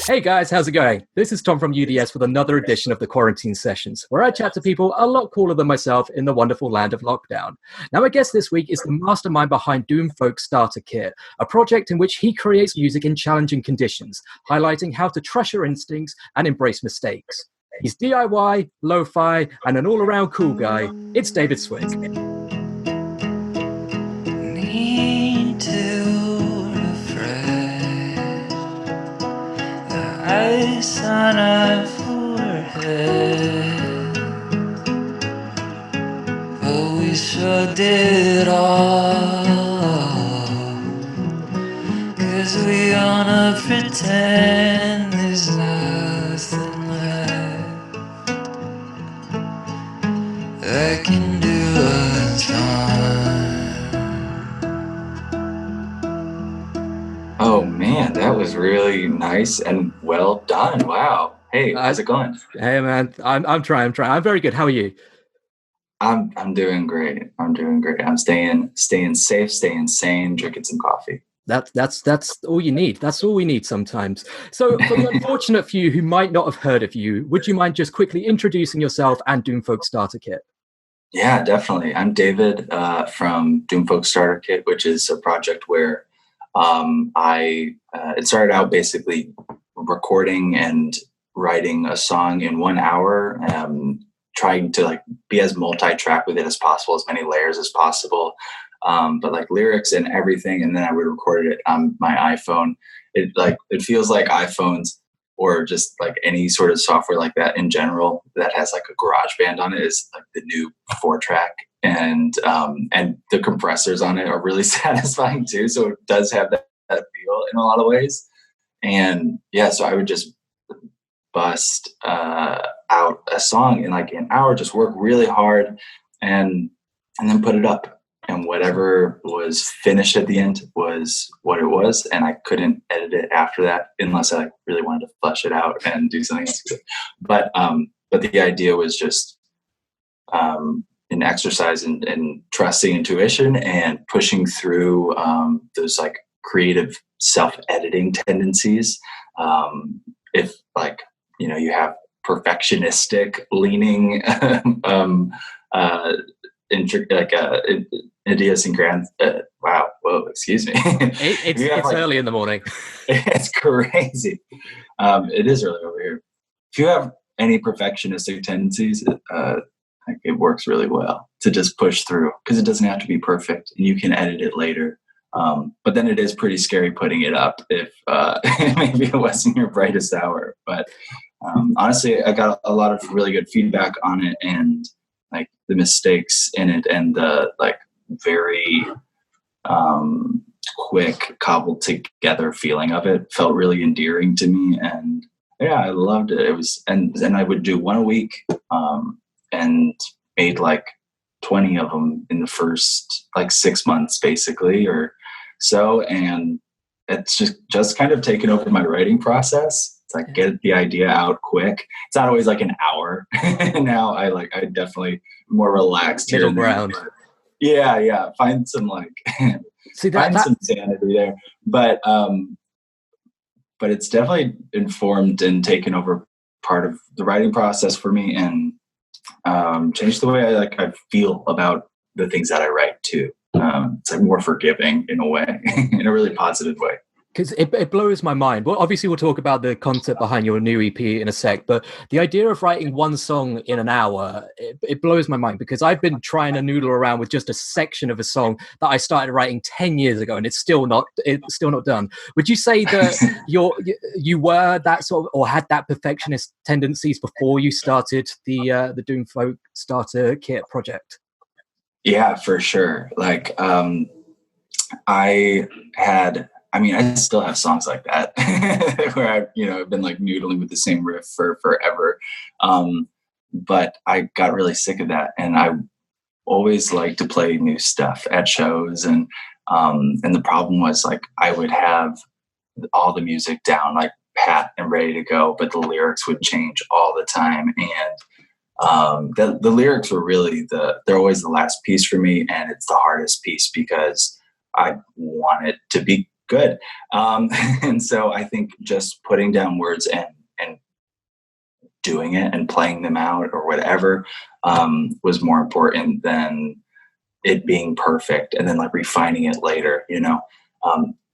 Hey guys, how's it going? This is Tom from UDS with another edition of the Quarantine Sessions, where I chat to people a lot cooler than myself in the wonderful land of lockdown. Now, my guest this week is the mastermind behind Doomfolk Starterkit, a project in which he creates music in challenging conditions, highlighting how to trust your instincts and embrace mistakes. He's DIY, lo-fi, and an all-around cool guy. It's David Swick. Ice on our forehead, but we shrugged it off, 'cause we wanna pretend there's nothing left that can do us harm. Oh man, that was really nice and well done. Wow. Hey, how's it going? Hey man, I'm trying. I'm very good. How are you? I'm doing great. I'm staying safe, staying sane, drinking some coffee. That's all you need. That's all we need sometimes. So for the unfortunate few who might not have heard of you, would you mind just quickly introducing yourself and Doomfolk Starterkit? Yeah, definitely. I'm David from Doomfolk Starterkit, which is a project where it started out basically recording and writing a song in 1 hour, trying to be as multi-track with it as possible, as many layers as possible, but lyrics and everything. And then I would record it on my iPhone. It feels like iPhones or just any sort of software like that in general that has a GarageBand on it is the new 4-track. And the compressors on it are really satisfying too. So it does have that feel in a lot of ways. And yeah, so I would just bust out a song in an hour, just work really hard and then put it up. And whatever was finished at the end was what it was. And I couldn't edit it after that unless I really wanted to flesh it out and do something else with it. But the idea was just an exercise in trusting intuition and pushing through those creative self-editing tendencies. If you have perfectionistic leaning idiosyncrasy. Wow. Whoa. Excuse me. It's early in the morning. It's crazy. It is early over here. If you have any perfectionistic tendencies, it works really well to just push through because it doesn't have to be perfect and you can edit it later. But then it is pretty scary putting it up if maybe it wasn't your brightest hour. But honestly, I got a lot of really good feedback on it, and the mistakes in it and the very quick cobbled together feeling of it felt really endearing to me. And yeah, I loved it. It was, and then I would do one a week, and made 20 of them in the first 6 months basically or so. And it's just kind of taken over my writing process. It's get the idea out quick. It's not always an hour. Now I definitely more relaxed middle ground. Yeah. Find some some sanity there. But it's definitely informed and taken over part of the writing process for me, and changed the way I feel about the things that I write too. It's more forgiving in a way, in a really positive way. Because it blows my mind. Well, obviously, we'll talk about the concept behind your new EP in a sec, but the idea of writing one song in an hour, it blows my mind, because I've been trying to noodle around with just a section of a song that I started writing 10 years ago, and it's still not done. Would you say that you were that sort of, or had that perfectionist tendencies before you started the Doomfolk Starterkit project? Yeah, for sure. I still have songs like that where I've been noodling with the same riff for forever. But I got really sick of that, and I always like to play new stuff at shows. And the problem was I would have all the music down, pat and ready to go, but the lyrics would change all the time. And the lyrics were really they're always the last piece for me. And it's the hardest piece because I want it to be good. And so I think just putting down words and doing it and playing them out or whatever was more important than it being perfect and then like refining it later.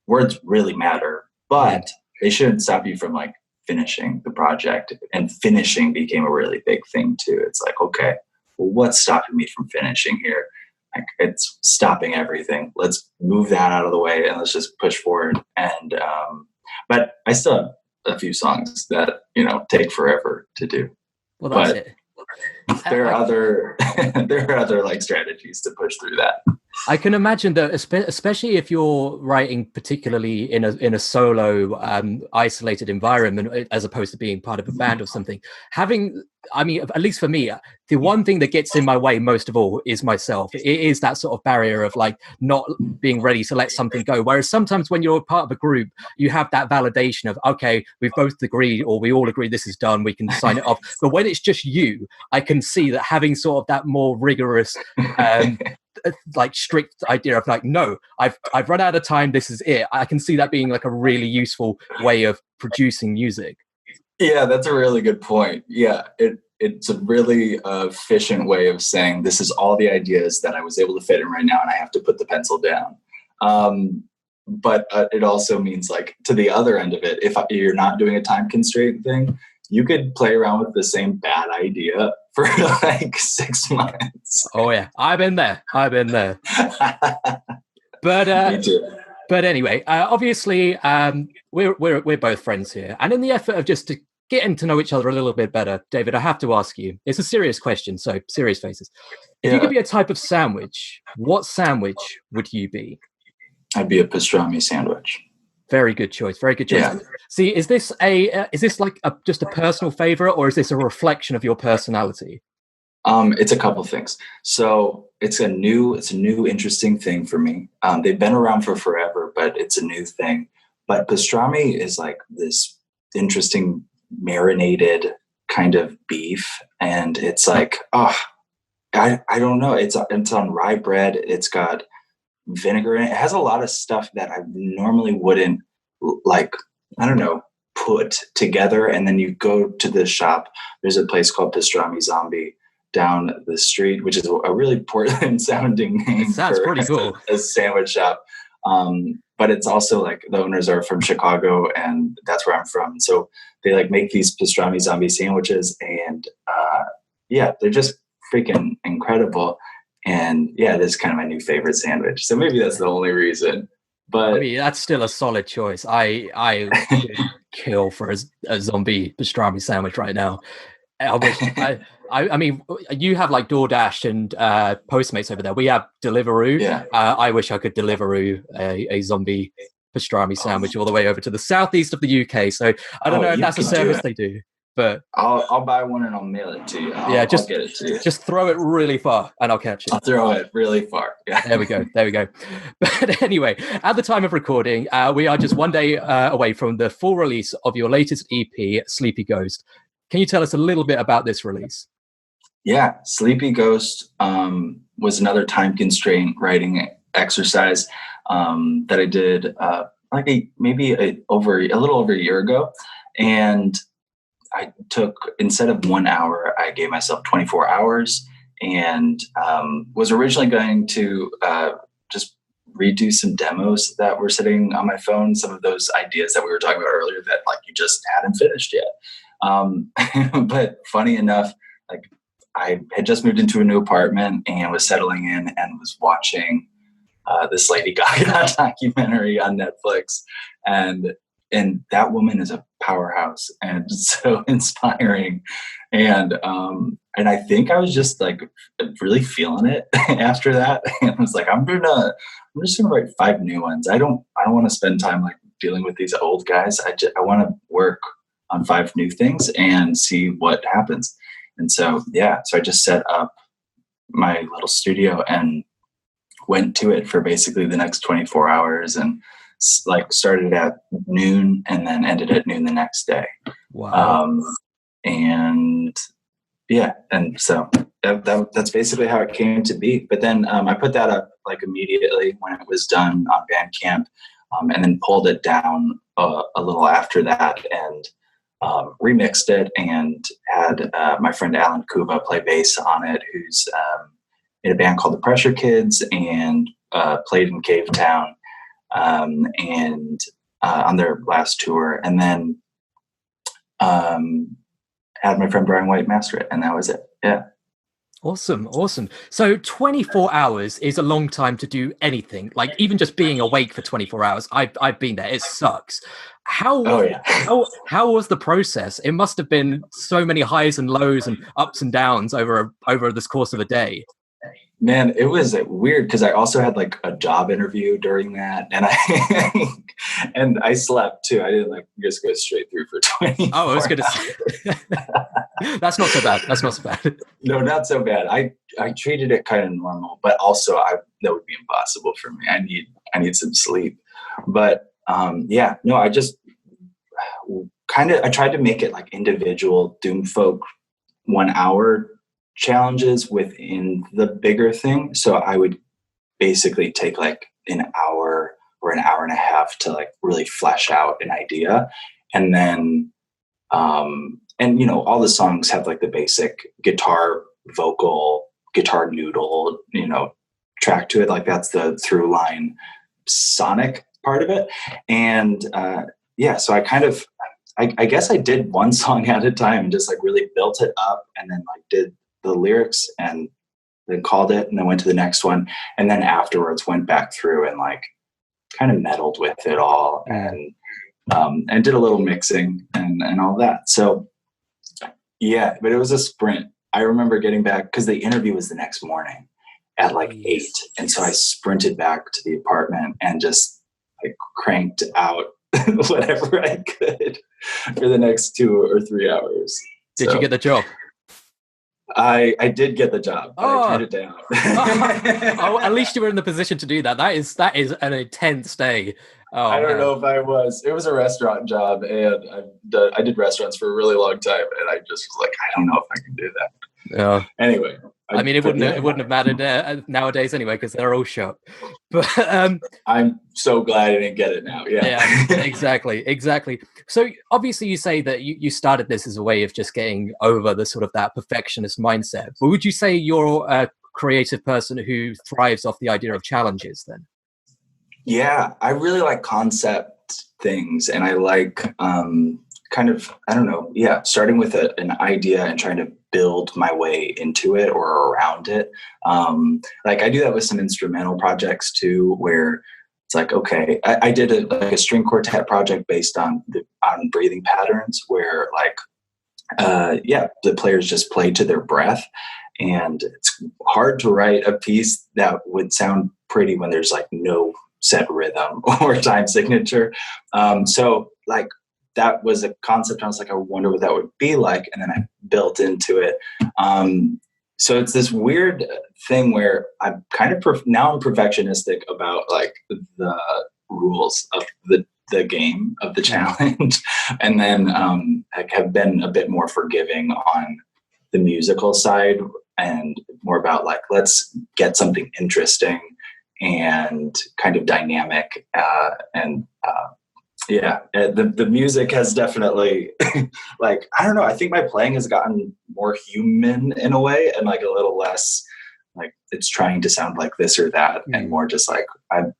Words really matter, but they shouldn't stop you from like finishing the project. And finishing became a really big thing too. It's like, okay, well, what's stopping me from finishing here? Like, it's stopping everything. Let's move that out of the way and let's just push forward. And but I still have a few songs that take forever to do. Well, that's but it. There are other like strategies to push through that. I can imagine that, especially if you're writing particularly in a solo, isolated environment, as opposed to being part of a band or something. At least for me, the one thing that gets in my way most of all is myself. It is that sort of barrier of like not being ready to let something go. Whereas sometimes when you're part of a group, you have that validation of, okay, we've both agreed, or we all agree this is done, we can sign it off. But when it's just you, I can see that having sort of that more rigorous, like strict idea of like, no, I've run out of time, this is it. I can see that being like a really useful way of producing music. Yeah, that's a really good point. Yeah, it's a really efficient way of saying this is all the ideas that I was able to fit in right now, and I have to put the pencil down. But it also means like to the other end of it, if you're not doing a time constraint thing, you could play around with the same bad idea for like 6 months. Oh yeah, I've been there. But Me too. But anyway, obviously, we're both friends here, and in the effort of just getting to know each other a little bit better, David, I have to ask you. It's a serious question, so serious faces. If you could be a type of sandwich, what sandwich would you be? I'd be a pastrami sandwich. Very good choice. Very good choice. Yeah. See, is this like just a personal favorite, or is this a reflection of your personality? It's a couple things. So it's a new interesting thing for me. They've been around for forever, but it's a new thing. But pastrami is like this interesting marinated kind of beef, and it's like, I don't know. It's on rye bread. It's got vinegar in it. It has a lot of stuff that I normally wouldn't like, I don't know, put together. And then you go to the shop. There's a place called Pastrami Zombie down the street, which is a really Portland sounding name. Sounds pretty cool. A sandwich shop. But it's also like the owners are from Chicago, and that's where I'm from. So they like make these pastrami zombie sandwiches, and they're just freaking incredible. And yeah, this is kind of my new favorite sandwich. So maybe that's the only reason. But I mean, that's still a solid choice. I would kill for a zombie pastrami sandwich right now. I mean, you have like DoorDash and Postmates over there. We have Deliveroo. Yeah. I wish I could Deliveroo a zombie pastrami sandwich all the way over to the southeast of the UK. So I don't know if that's a service they do, but I'll buy one and I'll mail it to you. I'll get it to you. Just throw it really far and I'll catch it. I'll throw it really far. Yeah. There we go. But anyway, at the time of recording, we are just one day away from the full release of your latest EP, SleepyGhost. Can you tell us a little bit about this release? Yeah, SleepyGhost was another time constraint writing exercise that I did maybe a little over a year ago. And I took, instead of 1 hour, I gave myself 24 hours and was originally going to just redo some demos that were sitting on my phone, some of those ideas that we were talking about earlier that like you just hadn't finished yet. But funny enough, like I had just moved into a new apartment and was settling in and was watching this Lady Gaga documentary on Netflix, and that woman is a powerhouse and so inspiring. And I think I was just like really feeling it after that, and I was like, I'm just gonna write 5 new ones. I don't want to spend time like dealing with these old guys. I want to work on 5 new things and see what happens. And so I just set up my little studio and went to it for basically the next 24 hours and like started at noon and then ended at noon the next day. Wow. And so that's basically how it came to be. But then I put that up like immediately when it was done on Bandcamp. and then pulled it down a little after that and remixed it, and had my friend Alan Kuva play bass on it, who's in a band called the Pressure Kids, and played in Cave Town and on their last tour, and then had my friend Brian White master it, and that was it. Yeah. Awesome. So 24 hours is a long time to do anything. Like even just being awake for 24 hours. I've been there. It sucks. How was the process? It must have been so many highs and lows and ups and downs over this course of a day. Man, it was weird because I also had like a job interview during that, and I slept too. I didn't just go straight through for 20. Oh, I was going to say that's not so bad. No, not so bad. I treated it kind of normal, but also that would be impossible for me. I need some sleep. But I just I tried to make it like individual Doomfolk 1 hour challenges within the bigger thing. So I would basically take like an hour or an hour and a half to like really flesh out an idea. And then, all the songs have like the basic guitar, vocal, guitar noodle, track to it. Like that's the through line sonic part of it. And, so I guess I did one song at a time and just like really built it up, and then like did the lyrics and then called it, and then went to the next one. And then afterwards went back through and like kind of meddled with it all and did a little mixing and all that. So yeah, but it was a sprint. I remember getting back because the interview was the next morning at like 8. And so I sprinted back to the apartment and just like cranked out whatever I could for the next 2 or 3 hours. Did you get the job? I did get the job, but I turned it down. At least you were in the position to do that. That is an intense day. I don't know if I was. It was a restaurant job, and I did restaurants for a really long time, and I just was like, I don't know if I can do that. Yeah. Anyway, it wouldn't have mattered nowadays anyway, because they're all shut. But I'm so glad I didn't get it now. Yeah, exactly. So obviously, you say that you started this as a way of just getting over the sort of that perfectionist mindset. But would you say you're a creative person who thrives off the idea of challenges then? Yeah, I really like concept things, and I like starting with an idea and trying to build my way into it or around it. I do that with some instrumental projects too, where it's like, okay, I did a string quartet project based on breathing patterns, where the players just play to their breath, and it's hard to write a piece that would sound pretty when there's like no set rhythm or time signature. So like that was a concept. I was like, I wonder what that would be like. And then I built into it. So it's this weird thing where I'm kind of now I'm perfectionistic about like the rules of the game, of the challenge. And then I have been a bit more forgiving on the musical side, and more about like, let's get something interesting and kind of dynamic. The music has definitely like, I don't know, I think my playing has gotten more human in a way, and like a little less like it's trying to sound like this or that, and more just like I'm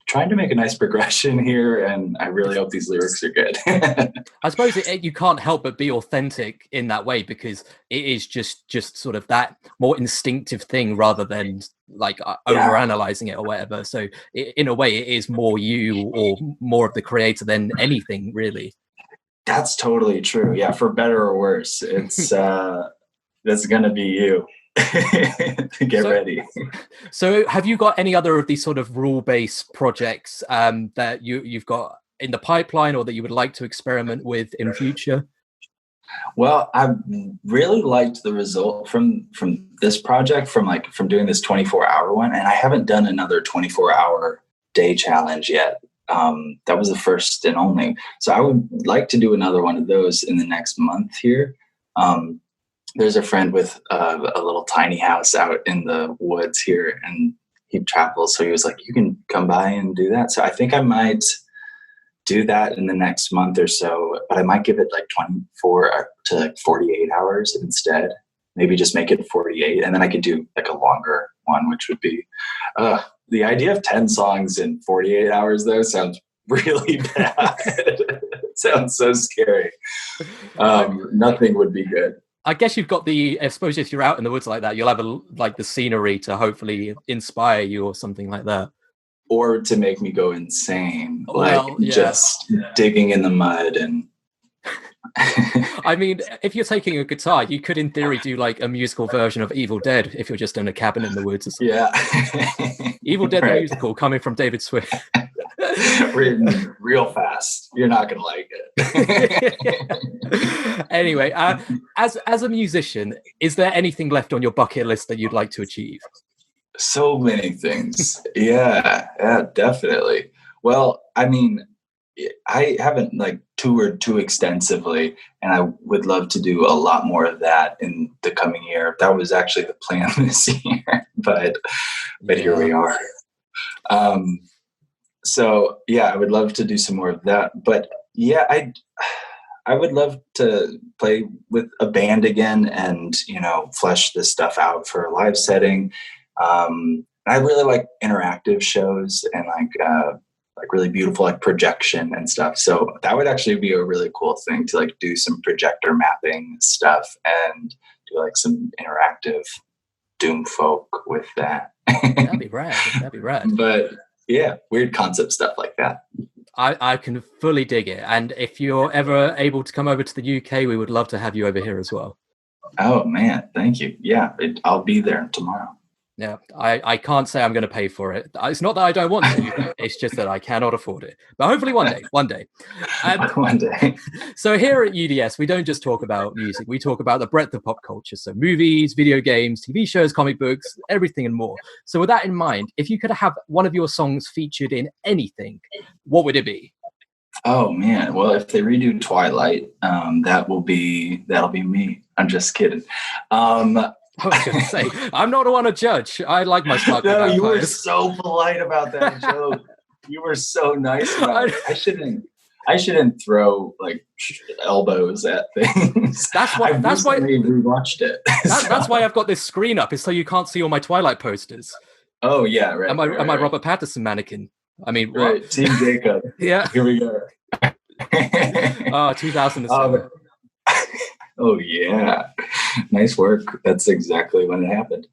trying to make a nice progression here, and I really hope these lyrics are good. I suppose you can't help but be authentic in that way, because it is just sort of that more instinctive thing rather than like overanalyzing it or whatever. So in a way, it is more you or more of the creator than anything, really. That's totally true. Yeah, for better or worse, it's that's gonna be you. Get ready. So have you got any other of these sort of rule-based projects that you've got in the pipeline, or that you would like to experiment with in future? Well, I really liked the result from this project, from doing this 24-hour one, and I haven't done another 24-hour day challenge yet. That was the first and only. So I would like to do another one of those in the next month here. There's a friend with a little tiny house out in the woods here, and he travels, so he was like, you can come by and do that. So I think I might do that in the next month or so, but I might give it like 24 to like 48 hours instead. Maybe just make it 48, and then I could do like a longer one, which would be the idea of 10 songs in 48 hours though sounds really bad. It sounds so scary. Nothing would be good. I guess you've got I suppose if you're out in the woods like that, you'll have like the scenery to hopefully inspire you or something like that. Or to make me go insane, Well, like just digging in the mud. And I mean, if you're taking a guitar, you could in theory do like a musical version of Evil Dead if you're just in a cabin in the woods or something. Yeah. Evil Dead the Right. musical coming from David Swick. Written real fast. You're not gonna like it. Anyway, as a musician, is there anything left on your bucket list that you'd like to achieve? So many things. Yeah, definitely. Well, I mean, I haven't like toured too extensively, and I would love to do a lot more of that in the coming year. That was actually the plan this year, but here we are. So yeah, I would love to do some more of that. But yeah, I would love to play with a band again and, flesh this stuff out for a live setting. I really like interactive shows and like really beautiful like projection and stuff. So that would actually be a really cool thing to like do some projector mapping stuff and do like some interactive Doomfolk with that. That'd be rad. That'd be rad. But yeah, weird concept stuff like that. I can fully dig it. And if you're ever able to come over to the UK, we would love to have you over here as well. Oh man, thank you. Yeah, I'll be there tomorrow. Yeah, I can't say I'm going to pay for it. It's not that I don't want to. It's just that I cannot afford it. But hopefully one day. One day. So here at UDS, we don't just talk about music. We talk about the breadth of pop culture. So movies, video games, TV shows, comic books, everything and more. So with that in mind, if you could have one of your songs featured in anything, what would it be? Oh man, well, if they redo Twilight, that'll be me. I'm just kidding. I was going to say, I'm not one to judge. I like my sparkling vampires. You were so polite about that joke. You were so nice about it. I shouldn't throw like elbows at things. That's why we rewatched it. That's why I've got this screen up, is so you can't see all my Twilight posters. Oh yeah, right. Am I Robert Pattinson mannequin? I mean, right. What? Team Jacob. Yeah. Here we go. 2007. Oh yeah, nice work. That's exactly when it happened.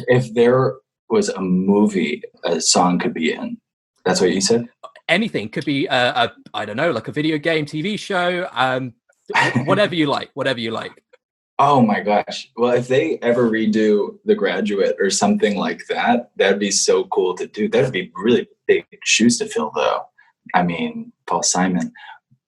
If there was a movie a song could be in, that's what you said? Anything could be I don't know, like a video game, TV show, whatever you like. Oh my gosh. Well, if they ever redo The Graduate or something like that, that'd be so cool to do. That'd be really big shoes to fill though. I mean, Paul Simon.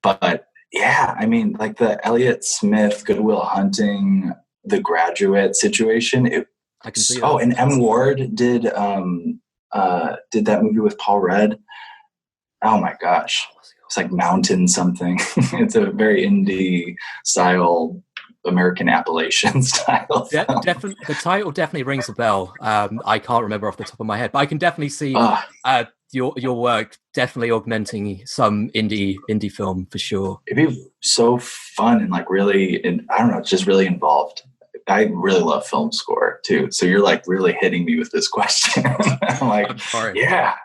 But yeah, I mean, like the Elliott Smith, Good Will Hunting, The Graduate situation. I can see that. Oh, and M. Ward did that movie with Paul Rudd. Oh my gosh. It's like Mountain something. It's a very indie style, American Appalachian style. Definitely, the title definitely rings a bell. I can't remember off the top of my head, but I can definitely see your work definitely augmenting some indie film for sure. It'd be so fun and like really, I don't know, just really involved. I really love film score too. So you're like really hitting me with this question. I'm like, I'm sorry. Yeah.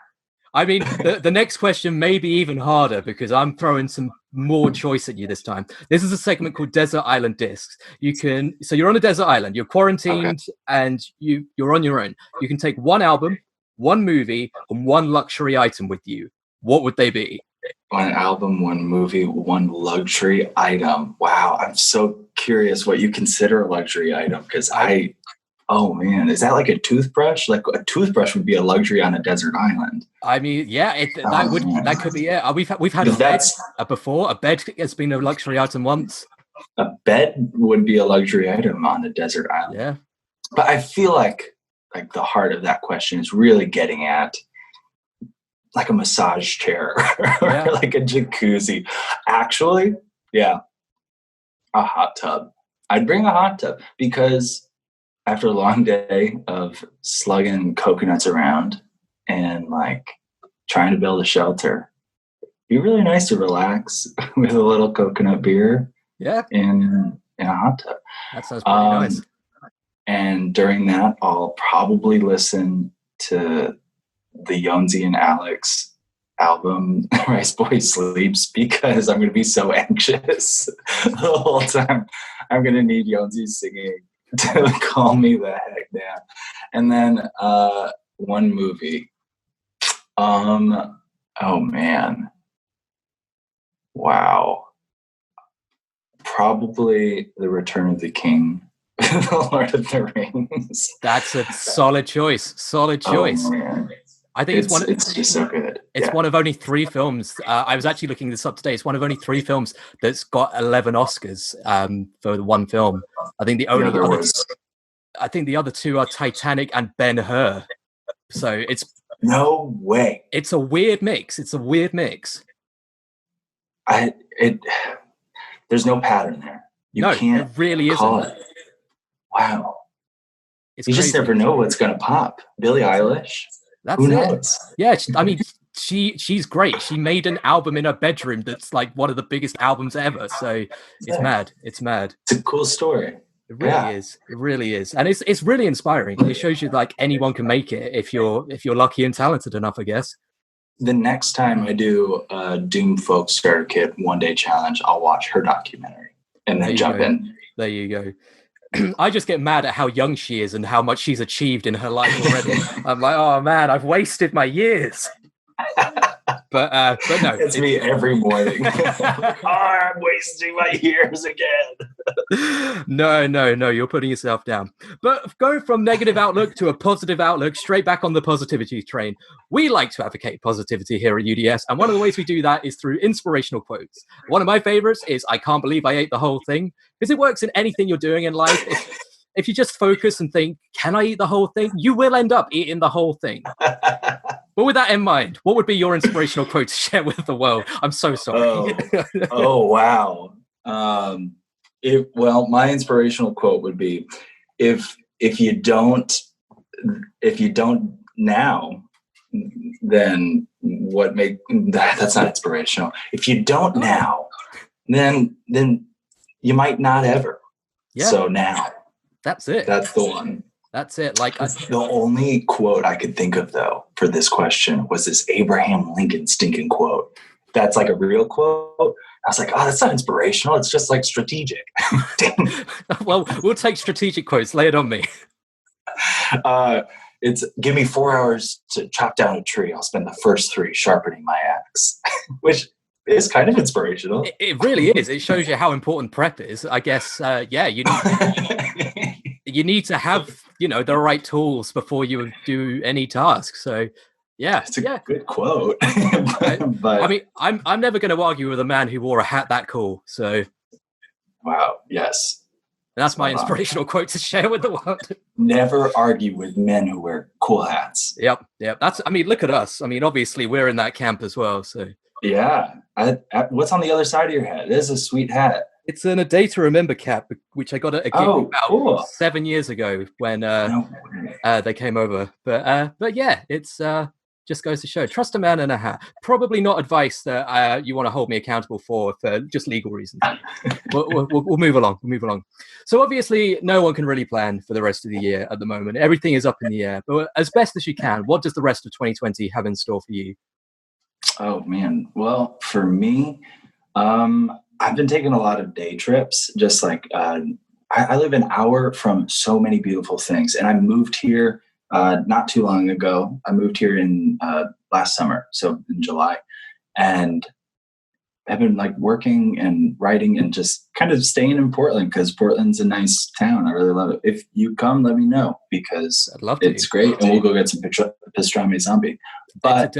I mean, the next question may be even harder because I'm throwing some more choice at you this time. This is a segment called Desert Island Discs. So you're on a desert island, you're quarantined, and you're on your own. You can take one album, one movie, and one luxury item with you. What would they be? One album, one movie, one luxury item. Wow, I'm so curious what you consider a luxury item because oh man, is that like a toothbrush? Like a toothbrush would be a luxury on a desert island. I mean, yeah, that could be it. We've had a bed before. A bed has been a luxury item once. A bed would be a luxury item on a desert island. Yeah, but I feel like the heart of that question is really getting at like a massage chair or like a jacuzzi. Actually, yeah, a hot tub. I'd bring a hot tub because after a long day of slugging coconuts around and like trying to build a shelter, it'd be really nice to relax with a little coconut beer. Yeah. In a hot tub. That sounds pretty nice. And during that, I'll probably listen to the Jonesy and Alex album, Rice Boy Sleeps, because I'm going to be so anxious the whole time. I'm going to need Jonesy singing to calm me the heck down. And then one movie. Oh man. Wow. Probably The Return of the King, The Lord of the Rings. That's a solid choice. Solid choice. Oh, I think it's just so good. It's one of only 3 films. I was actually looking this up today. It's one of only 3 films that's got 11 Oscars for the one film. I think the other 2 are Titanic and Ben-Hur. So it's no way. It's a weird mix. There's no pattern there. You can't. It really isn't. It. Wow. You crazy. Just never know what's going to pop. Billie Eilish. Who knows? Yeah, I mean, she's great. She made an album in her bedroom that's like one of the biggest albums ever. So it's mad. It's a cool story. It really is. And it's really inspiring. It shows you like anyone can make it if you're lucky and talented enough, I guess. The next time I do a Doomfolk Starterkit one-day challenge, I'll watch her documentary and then jump in. There you go. I just get mad at how young she is and how much she's achieved in her life already. I'm like, oh man, I've wasted my years. But no, it's me every morning. I'm wasting my years again. No, you're putting yourself down. But going from negative outlook to a positive outlook, straight back on the positivity train. We like to advocate positivity here at UDS, and one of the ways we do that is through inspirational quotes. One of my favorites is, "I can't believe I ate the whole thing," because it works in anything you're doing in life. If you just focus and think, can I eat the whole thing? You will end up eating the whole thing. But with that in mind, what would be your inspirational quote to share with the world? I'm so sorry. Oh wow. My inspirational quote would be, if you don't now, then what make that's not inspirational. If you don't now, then you might not ever. Yeah. So now. That's it. That's the one. That's it. Like the only quote I could think of though for this question was this Abraham Lincoln stinking quote. That's like a real quote. I was like, oh, that's not inspirational. It's just like strategic. Well, we'll take strategic quotes. Lay it on me. It's give me 4 hours to chop down a tree. I'll spend the first 3 sharpening my axe, which is kind of inspirational. It really is. It shows you how important prep is. I guess, you need to have, the right tools before you do any task. So, yeah, it's a good quote. But I mean, I'm never going to argue with a man who wore a hat that cool. So, wow, yes, that's my inspirational quote to share with the world. Never argue with men who wear cool hats. Yep. Look at us. I mean, obviously, we're in that camp as well. So, yeah. What's on the other side of your head? It is a sweet hat. It's A Day to Remember cap, which I got at a gig about 7 years ago when they came over. But yeah, it's just goes to show. Trust a man in a hat. Probably not advice that you want to hold me accountable for just legal reasons. We'll move along. We'll move along. So obviously, no one can really plan for the rest of the year at the moment. Everything is up in the air. But as best as you can, what does the rest of 2020 have in store for you? Oh man. Well, for me, I've been taking a lot of day trips. Just like I live an hour from so many beautiful things, and I moved here not too long ago. I moved here in last summer, so in July, and I've been like working and writing and just kind of staying in Portland because Portland's a nice town. I really love it. If you come, let me know because I'd love to. It's great, and we'll go get some pastrami zombie. But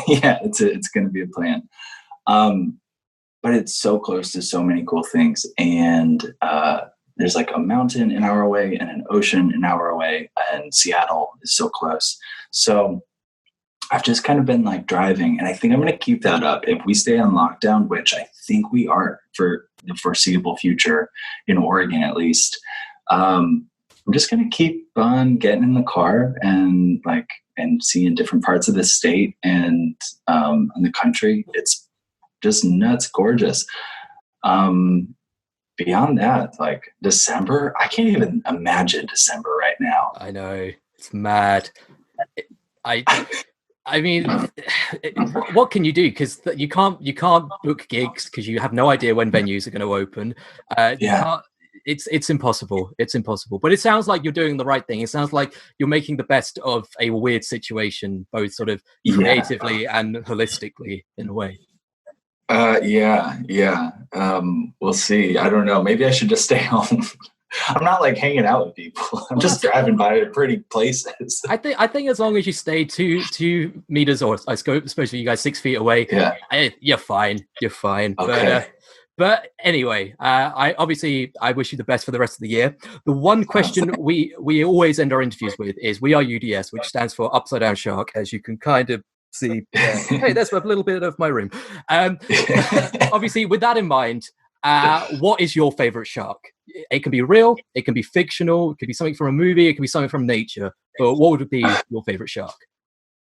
yeah, it's going to be a plan. But it's so close to so many cool things, and there's like a mountain an hour away and an ocean an hour away, and Seattle is so close. So I've just kind of been like driving, and I think I'm going to keep that up if we stay on lockdown, which I think we are for the foreseeable future in Oregon, at least. I'm just going to keep on getting in the car and seeing different parts of the state and in the country. It's just nuts gorgeous. Beyond that, like December, I can't even imagine December right now. I know, it's mad. I mean, what can you do? Because you can't book gigs because you have no idea when venues are going to open. You can't. It's impossible. It's impossible. But it sounds like you're doing the right thing. It sounds like you're making the best of a weird situation, both sort of creatively and holistically in a way. We'll see. I don't know. Maybe I should just stay home. I'm not like hanging out with people. I'm just driving by pretty places. I think as long as you stay 2 meters, or I suppose you guys 6 feet away, you're fine. You're fine. Okay. But anyway, I wish you the best for the rest of the year. The one question we always end our interviews with is we are UDS, which stands for Upside Down Shark, as you can kind of see. Hey, that's a little bit of my room. Obviously, with that in mind, what is your favorite shark? It can be real, it can be fictional, it could be something from a movie, it could be something from nature. But what would be your favorite shark?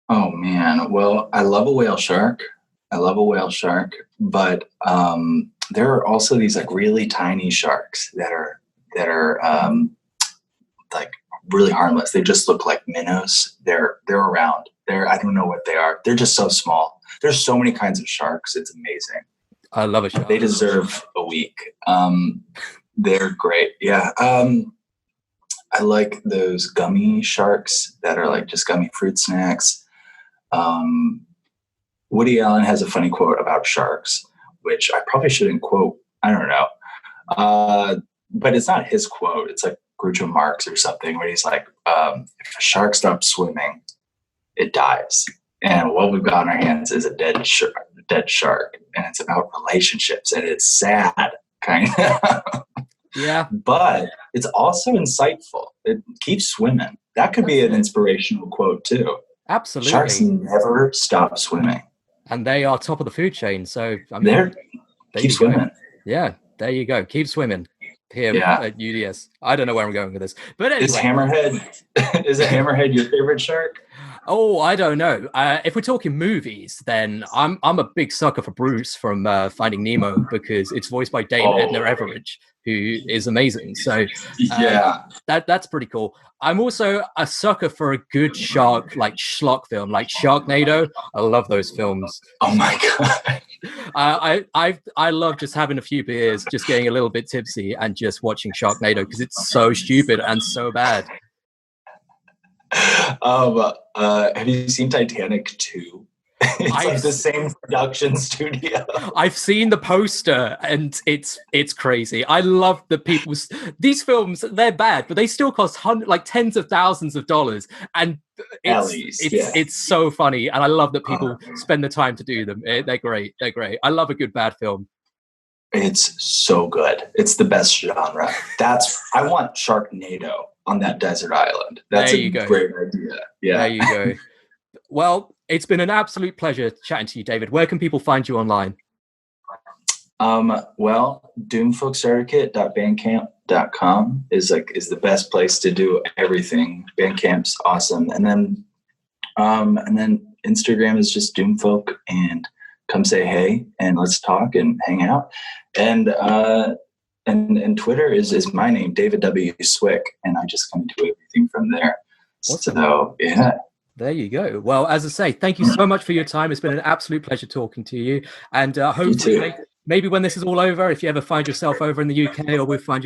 Oh man, well, I love a whale shark. But there are also these like really tiny sharks that are like really harmless. They just look like minnows. They're around. I don't know what they are. They're just so small. There's so many kinds of sharks. It's amazing. I love a shark. They deserve a week. They're great. Yeah. I like those gummy sharks that are like just gummy fruit snacks. Woody Allen has a funny quote about sharks, which I probably shouldn't quote. I don't know. But it's not his quote. It's like Groucho Marx or something, where he's like, if a shark stops swimming, it dies. And what we've got on our hands is a dead shark. And it's about relationships. And it's sad, kind of. Yeah. But it's also insightful. It keeps swimming. That could be an inspirational quote, too. Absolutely. Sharks never stop swimming. And they are top of the food chain. So, I mean, keep swimming. Yeah, there you go. Keep swimming here at UDS. I don't know where I'm going with this. But anyway. Is a hammerhead your favorite shark? Oh, I don't know. If we're talking movies, then I'm a big sucker for Bruce from Finding Nemo, because it's voiced by Dame Edna Everage, who is amazing. So that's pretty cool. I'm also a sucker for a good shark, like schlock film, like Sharknado. I love those films. Oh my god! I love just having a few beers, just getting a little bit tipsy, and just watching Sharknado because it's so stupid and so bad. Have you seen Titanic 2? It's like the same production studio. I've seen the poster and it's crazy. I love the these films, they're bad, but they still cost tens of thousands of dollars. And it's so funny. And I love that people spend the time to do them. They're great. They're great. I love a good bad film. It's so good. It's the best genre. I want Sharknado on that desert island. That's a great idea. Yeah. There you go. Well, it's been an absolute pleasure chatting to you, David. Where can people find you online? Well, doomfolkstarterkit.bandcamp.com is the best place to do everything. Bandcamp's awesome. And then Instagram is just Doomfolk, and come say hey and let's talk and hang out. And Twitter is my name, David W. Swick, and I just kind of do everything from there. Awesome. So yeah. There you go. Well, as I say, thank you so much for your time. It's been an absolute pleasure talking to you. And hopefully, maybe when this is all over, if you ever find yourself over in the UK, or we find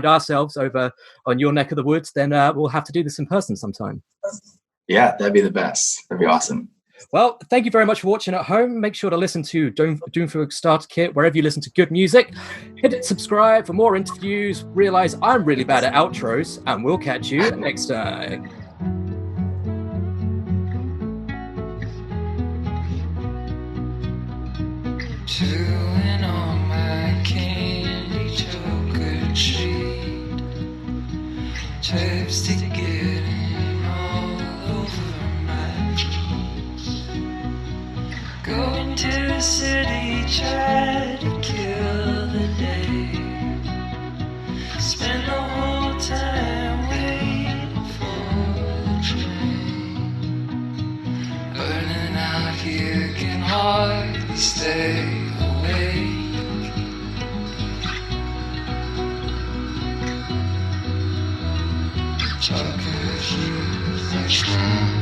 ourselves over on your neck of the woods, then we'll have to do this in person sometime. Yeah, that'd be the best. That'd be awesome. Well, thank you very much for watching at home. Make sure to listen to Doomfolk Starterkit wherever you listen to good music. Hit subscribe for more interviews. Realize I'm really bad at outros, and we'll catch you next time. Chewing on my candy chocolate treat, chapstick getting all over my cheeks. Going to the city, try to kill the day. Spend the whole time with Tuckers, you, they're strong.